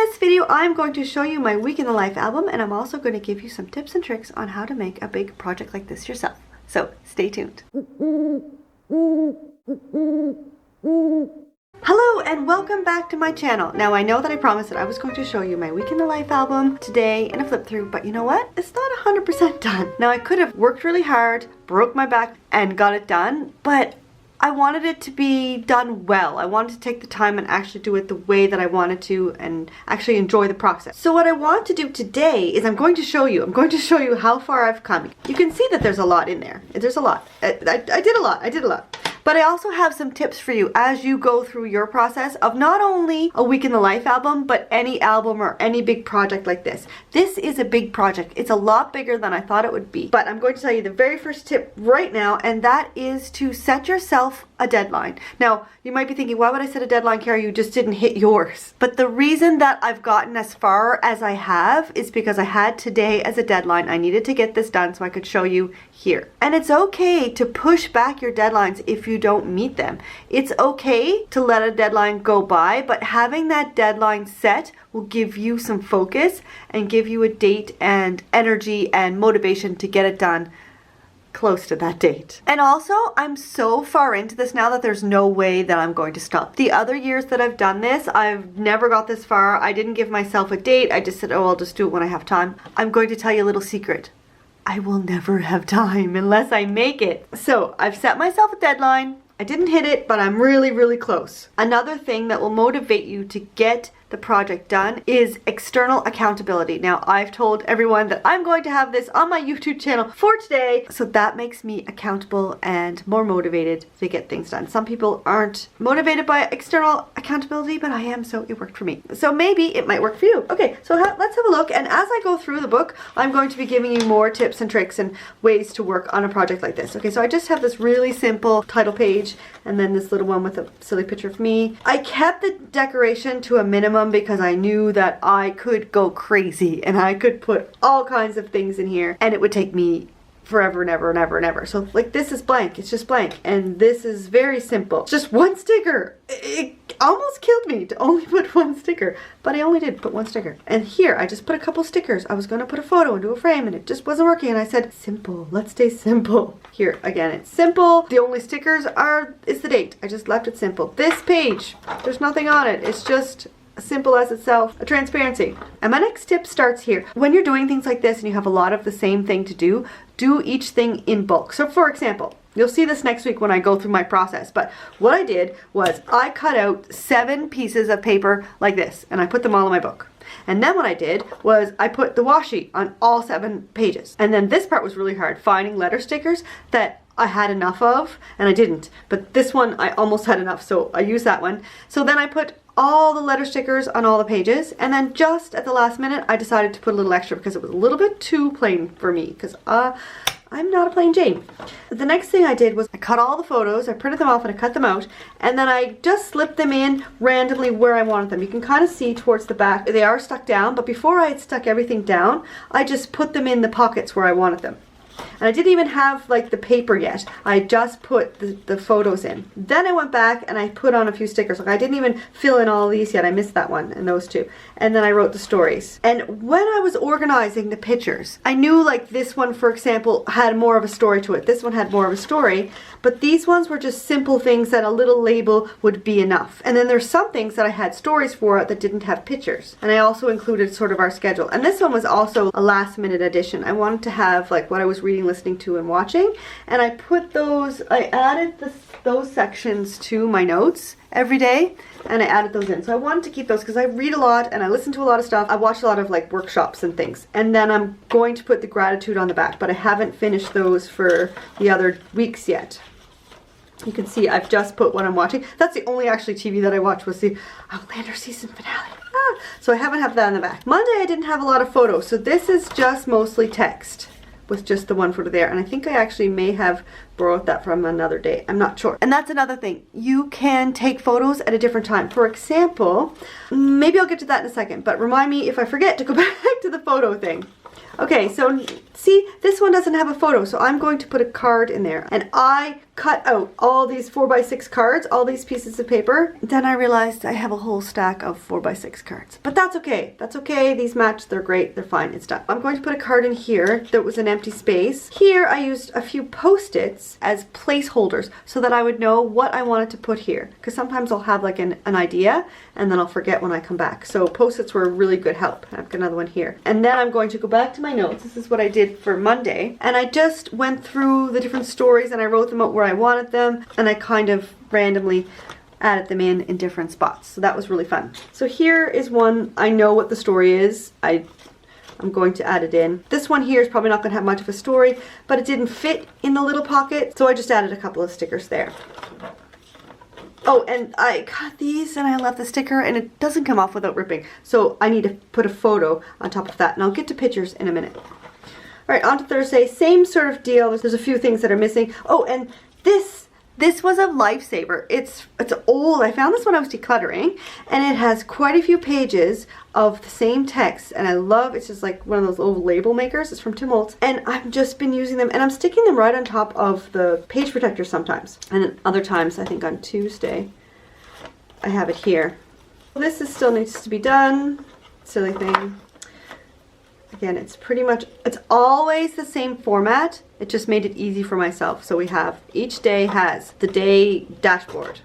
this video, I'm going to show you my week in the life album, and I'm also going to give you some tips and tricks on how to make a big project like this yourself. So stay tuned. Hello and welcome back to my channel. Now I know that I promised that I was going to show you my week in the life album today in a flip through, but you know what? It's not 100% done. Now I could have worked really hard, broke my back, and got it done, but I wanted it to be done well. I wanted to take the time and actually do it the way that I wanted to and actually enjoy the process. So what I want to do today is I'm going to show you how far I've come. You can see that there's a lot in there. There's a lot. I did a lot. But I also have some tips for you as you go through your process of not only a week in the life album, but any album or any big project like this. This is a big project. It's a lot bigger than I thought it would be. But I'm going to tell you the very first tip right now, and that is to set yourself a deadline. Now, you might be thinking, why would I set a deadline, Carrie? You just didn't hit yours. But the reason that I've gotten as far as I have is because I had today as a deadline. I needed to get this done so I could show you here. And it's okay to push back your deadlines if you don't meet them. It's okay to let a deadline go by, but having that deadline set will give you some focus and give you a date and energy and motivation to get it done close to that date. And also, I'm so far into this now that there's no way that I'm going to stop. The other years that I've done this, I've never got this far. I didn't give myself a date. I just said, oh, I'll just do it when I have time. I'm going to tell you a little secret. I will never have time unless I make it. So I've set myself a deadline. I didn't hit it, but I'm really, really close. Another thing that will motivate you to get the project done is external accountability. Now, I've told everyone that I'm going to have this on my YouTube channel for today, so that makes me accountable and more motivated to get things done. Some people aren't motivated by external accountability, but I am, so it worked for me. So maybe it might work for you. Okay, so let's have a look, and as I go through the book, I'm going to be giving you more tips and tricks and ways to work on a project like this. Okay, so I just have this really simple title page, and then this little one with a silly picture of me. I kept the decoration to a minimum because I knew that I could go crazy and I could put all kinds of things in here and it would take me forever and ever and ever and ever. So like this is blank, it's just blank, and this is very simple. It's just one sticker. It almost killed me to only put one sticker, but I only did put one sticker. And here I just put a couple stickers. I was going to put a photo into a frame and it just wasn't working, and I said simple, let's stay simple. Here again, it's simple. The only stickers is the date. I just left it simple. This page, there's nothing on it. It's just simple as itself, a transparency. And my next tip starts here. When you're doing things like this and you have a lot of the same thing to do each thing in bulk. So for example, you'll see this next week when I go through my process, but what I did was I cut out 7 pieces of paper like this and I put them all in my book. And then what I did was I put the washi on all 7 pages. And then this part was really hard, finding letter stickers that I had enough of, and I didn't. But this one I almost had enough, so I used that one. So then I put all the letter stickers on all the pages, and then just at the last minute I decided to put a little extra because it was a little bit too plain for me, because I'm not a plain Jane. The next thing I did was I cut all the photos, I printed them off and I cut them out, and then I just slipped them in randomly where I wanted them. You can kind of see towards the back, they are stuck down, but before I had stuck everything down, I just put them in the pockets where I wanted them. And I didn't even have like the paper yet. I just put the photos in. Then I went back and I put on a few stickers. Like I didn't even fill in all these yet. I missed that one and those two. And then I wrote the stories. And when I was organizing the pictures, I knew like this one, for example, had more of a story to it. This one had more of a story. But these ones were just simple things that a little label would be enough. And then there's some things that I had stories for that didn't have pictures. And I also included sort of our schedule. And this one was also a last minute addition. I wanted to have like what I was reading, listening to, and watching. And I put those, I added those sections to my notes every day, and I added those in. So I wanted to keep those because I read a lot and I listen to a lot of stuff. I watch a lot of like workshops and things. And then I'm going to put the gratitude on the back, but I haven't finished those for the other weeks yet. You can see I've just put what I'm watching. That's the only actually TV that I watched was the Outlander season finale. So I haven't had that in the back. Monday I didn't have a lot of photos, so this is just mostly text with just the one photo there. And I think I actually may have borrowed that from another day. I'm not sure. And that's another thing. You can take photos at a different time. For example, maybe I'll get to that in a second, but remind me if I forget to go back to the photo thing. Okay, so see, this one doesn't have a photo, so I'm going to put a card in there. And I cut out all these 4x6 cards, all these pieces of paper. Then I realized I have a whole stack of 4x6 cards. But that's okay. That's okay. These match. They're great. They're fine. It's done. I'm going to put a card in here that was an empty space. Here I used a few Post-its as placeholders so that I would know what I wanted to put here. Because sometimes I'll have like an idea and then I'll forget when I come back. So Post-its were a really good help. I've got another one here. And then I'm going to go back to my notes. This is what I did for Monday. And I just went through the different stories and I wrote them out where I wanted them, and I kind of randomly added them in different spots. So that was really fun. So here is one. I know what the story is. I'm going to add it in. This one here is probably not going to have much of a story, but it didn't fit in the little pocket, so I just added a couple of stickers there. Oh, and I cut these and I left the sticker and it doesn't come off without ripping. So I need to put a photo on top of that, and I'll get to pictures in a minute. All right, on to Thursday. Same sort of deal. There's a few things that are missing. Oh, and this was a lifesaver. It's old. I found this when I was decluttering, and it has quite a few pages of the same text, and I love, it's just like one of those little label makers. It's from Tim Holtz, and I've just been using them, and I'm sticking them right on top of the page protector sometimes, and then other times, I think on Tuesday, I have it here. This still needs to be done. Silly thing. Again, it's always the same format. It just made it easy for myself. So we have, each day has the day dashboard,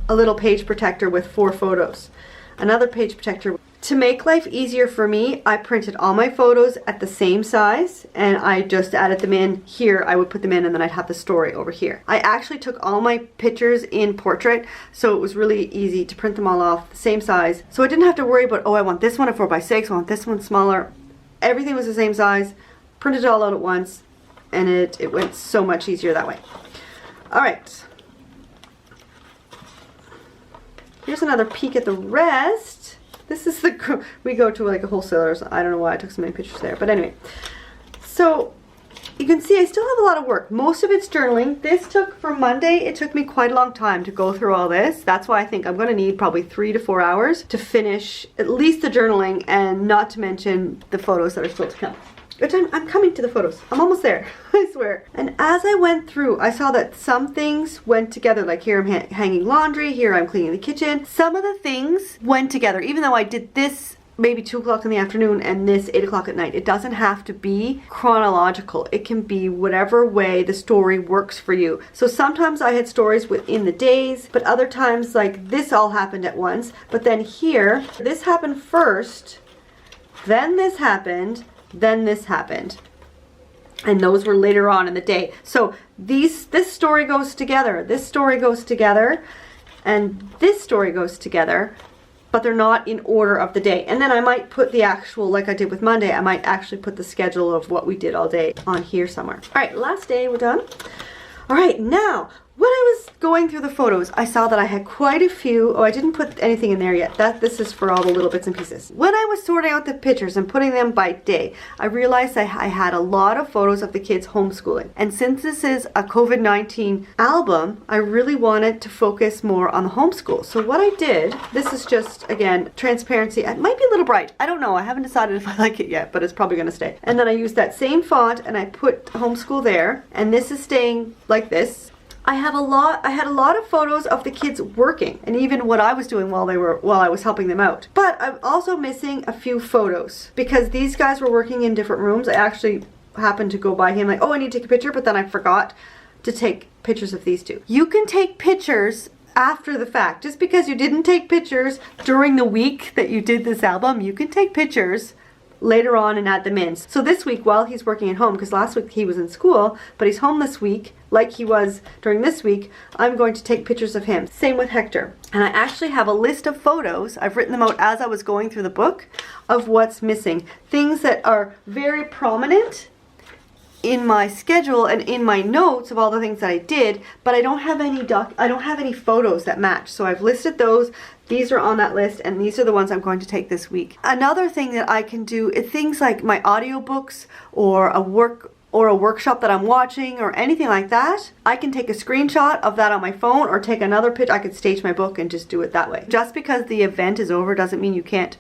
a little page protector with 4 photos, another page protector. To make life easier for me, I printed all my photos at the same size, and I just added them in here. I would put them in, and then I'd have the story over here. I actually took all my pictures in portrait, so it was really easy to print them all off the same size. So I didn't have to worry about, oh, I want this one a 4x6, I want this one smaller. Everything was the same size, printed it all out at once, and it went so much easier that way. All right. Here's another peek at the rest. This is we go to like a wholesaler's. I don't know why I took so many pictures there, but anyway. So you can see I still have a lot of work. Most of it's journaling. This took, for Monday, it took me quite a long time to go through all this. That's why I think I'm going to need probably 3 to 4 hours to finish at least the journaling, and not to mention the photos that are still to come. Which I'm coming to the photos. I'm almost there, I swear. And as I went through, I saw that some things went together. Like here I'm hanging laundry, here I'm cleaning the kitchen. Some of the things went together, even though I did this maybe 2 o'clock in the afternoon and this 8 o'clock at night. It doesn't have to be chronological. It can be whatever way the story works for you. So sometimes I had stories within the days, but other times like this all happened at once. But then here, this happened first, then this happened, then this happened, and those were later on in the day. So this story goes together, this story goes together, and this story goes together, but they're not in order of the day. And then I might put the actual, like I did with Monday, I might actually put the schedule of what we did all day on here somewhere. All right, last day, we're done. All right, now when I was going through the photos, I saw that I had quite a few. Oh, I didn't put anything in there yet. This is for all the little bits and pieces. When I was sorting out the pictures and putting them by day, I realized I had a lot of photos of the kids homeschooling. And since this is a COVID-19 album, I really wanted to focus more on the homeschool. So what I did, this is just, again, transparency. It might be a little bright. I don't know. I haven't decided if I like it yet, but it's probably going to stay. And then I used that same font and I put homeschool there. And this is staying like this. I had a lot of photos of the kids working, and even what I was doing while I was helping them out. But I'm also missing a few photos because these guys were working in different rooms. I actually happened to go by him like, oh, I need to take a picture, but then I forgot to take pictures of these two. You can take pictures after the fact. Just because you didn't take pictures during the week that you did this album, you can take pictures later on and add them in. So this week, while he's working at home, because last week he was in school, but he's home this week, like he was during this week, I'm going to take pictures of him. Same with Hector. And I actually have a list of photos, I've written them out as I was going through the book, of what's missing. Things that are very prominent in my schedule and in my notes of all the things that I did, but I don't have any photos that match. So I've listed those. These are on that list, and these are the ones I'm going to take this week. Another thing that I can do is things like my audiobooks or a workshop that I'm watching or anything like that. I can take a screenshot of that on my phone or take another picture. I could stage my book and just do it that way. Just because the event is over doesn't mean you can't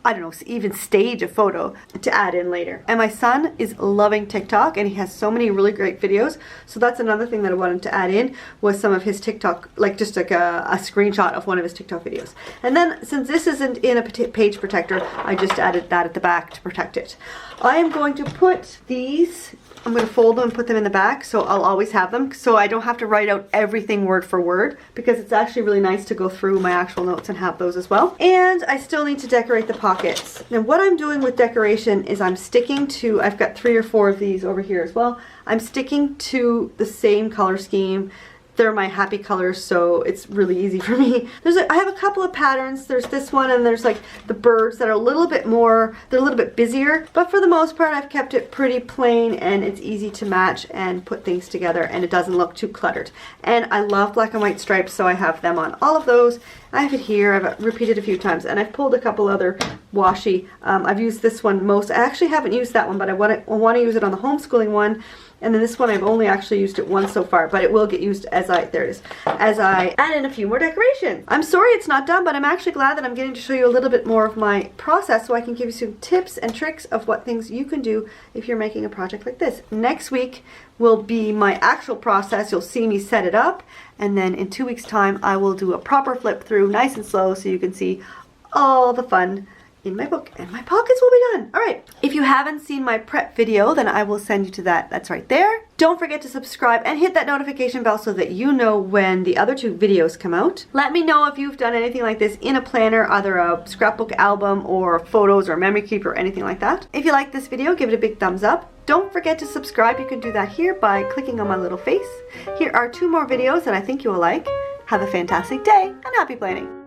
I don't know, even stage a photo to add in later. And my son is loving TikTok, and he has so many really great videos. So that's another thing that I wanted to add in, was some of his TikTok, like just like a screenshot of one of his TikTok videos. And then since this isn't in a page protector, I just added that at the back to protect it. I am going to put these, I'm going to fold them and put them in the back, so I'll always have them, so I don't have to write out everything word for word, because it's actually really nice to go through my actual notes and have those as well. And I still need to decorate the pockets. Now what I'm doing with decoration is I'm sticking to, I've got 3 or 4 of these over here as well. I'm sticking to the same color scheme. They're my happy colors, so it's really easy for me. I have a couple of patterns. There's this one, and there's like the birds that are a little bit more, they're a little bit busier. But for the most part, I've kept it pretty plain, and it's easy to match and put things together, and it doesn't look too cluttered. And I love black and white stripes, so I have them on all of those. I have it here. I've repeated a few times, and I've pulled a couple other washi. I've used this one most. I actually haven't used that one, but I want to use it on the homeschooling one. And then this one, I've only actually used it once so far, but it will get used as I add in a few more decorations. I'm sorry it's not done, but I'm actually glad that I'm getting to show you a little bit more of my process, so I can give you some tips and tricks of what things you can do if you're making a project like this. Next week will be my actual process. You'll see me set it up, and then in 2 weeks' time, I will do a proper flip through, nice and slow, so you can see all the fun in my book, and my pockets will be done. All right, if you haven't seen my prep video, then I will send you to that. That's right there. Don't forget to subscribe and hit that notification bell so that you know when the other 2 videos come out. Let me know if you've done anything like this in a planner, either a scrapbook album or photos or memory keep or anything like that. If you like this video, give it a big thumbs up. Don't forget to subscribe. You can do that here by clicking on my little face. Here are 2 more videos that I think you will like. Have a fantastic day and happy planning.